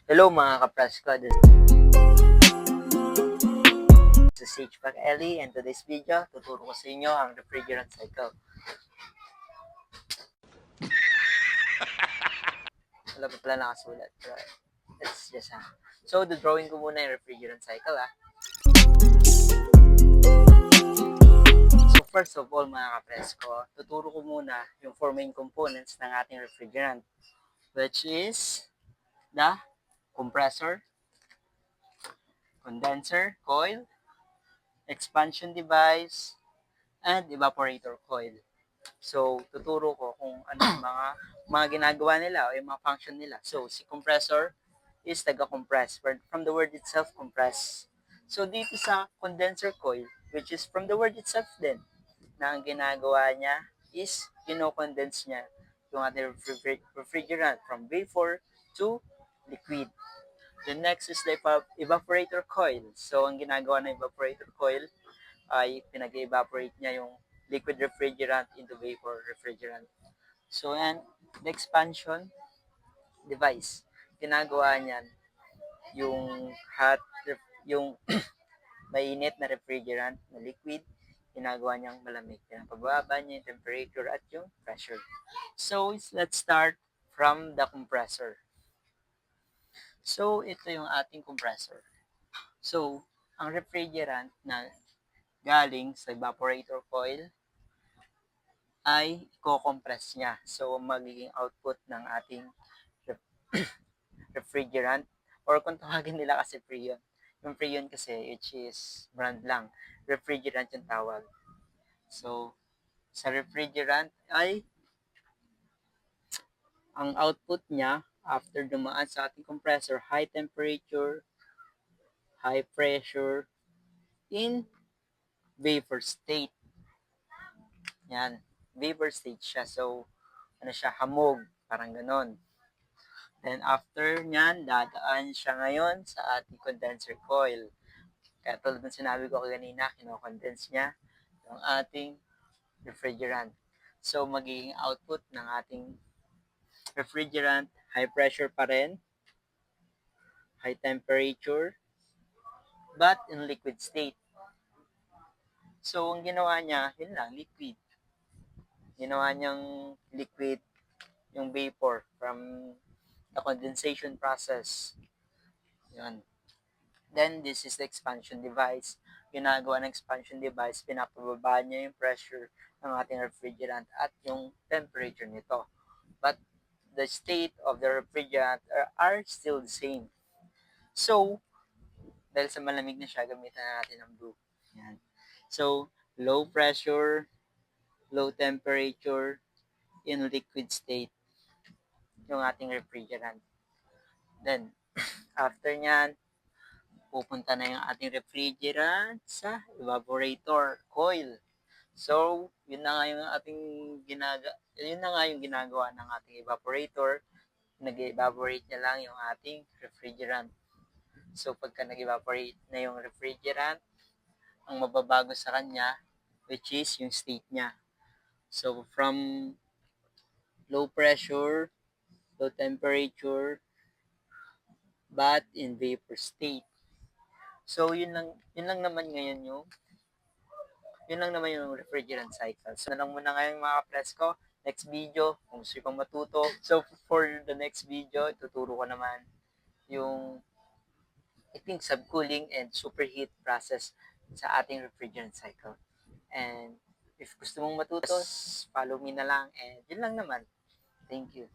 Hello mga kapresko, this is Sage Eli, and today's video, tuturo ko sa inyo ang refrigerant cycle. Wala pa pala nakasulat, but it's just So, drawing ko muna yung refrigerant cycle So, first of all mga kapresko, tuturo ko muna yung four main components ng ating refrigerant, which is the compressor, condenser coil, expansion device, and evaporator coil. So, tuturo ko kung ano yung mga ginagawa nila o yung mga function nila. So, si compressor is taga-compress. From the word itself, compress. So, dito sa condenser coil, which is from the word itself din, na ang ginagawa niya is kino-condense niya yung ating refrigerant from vapor to liquid. The next is the evaporator coil. So, ang ginagawa ng evaporator coil ay pinag-evaporate niya yung liquid refrigerant into vapor refrigerant. So, and the expansion device, ginagawa niyan yung yung mainit na refrigerant na liquid, ginagawa niyang malamig. Pinapababa niya yung temperature at yung pressure. So, let's start from the compressor. So, ito yung ating compressor. So, ang refrigerant na galing sa evaporator coil ay i-compress niya. So, magiging output ng ating refrigerant, or kung tawagin nila kasi Freon. Yung Freon kasi, which is brand lang, refrigerant yung tawag. So, sa refrigerant ay ang output niya after dumaan sa ating compressor, high temperature, high pressure, in vapor state. Yan, vapor state siya. So, ano siya, hamog, parang ganon. Then after nyan, dadaan siya ngayon sa ating condenser coil. Kaya tulad ng sinabi ko kanina, kino-condense niya yung ating refrigerant. So magiging output ng ating refrigerant, high pressure pa rin, high temperature, but in liquid state. So ang ginawa niya, yun lang, liquid. Ginawa niyang liquid yung vapor from the condensation process. Yun. Then, this is the expansion device. Ginagawa ng expansion device, pinapababa niya yung pressure ng ating refrigerant at yung temperature nito. But, the state of the refrigerant are still the same. So, dahil sa malamig na siya, gamitan natin ang blue. Yan. So, low pressure, low temperature, in liquid state, yung ating refrigerant. Then, after nyan, pupunta na yung ating refrigerant sa evaporator coil. So, yun na nga yung ginagawa ng ating evaporator. Nag-evaporate niya lang yung ating refrigerant. So, pagka nag-evaporate na yung refrigerant, ang mababago sa kanya, which is yung state niya. So, from low pressure, low temperature, but in vapor state. So, yun lang naman ngayon yun lang naman yung refrigerant cycle. So, na lang muna ngayon mga kapresko. Next video, kung gusto pang matuto. So, for the next video, ituturo ko naman yung subcooling and superheat process sa ating refrigerant cycle. And if gusto mong matuto, follow me na lang. And yun lang naman. Thank you.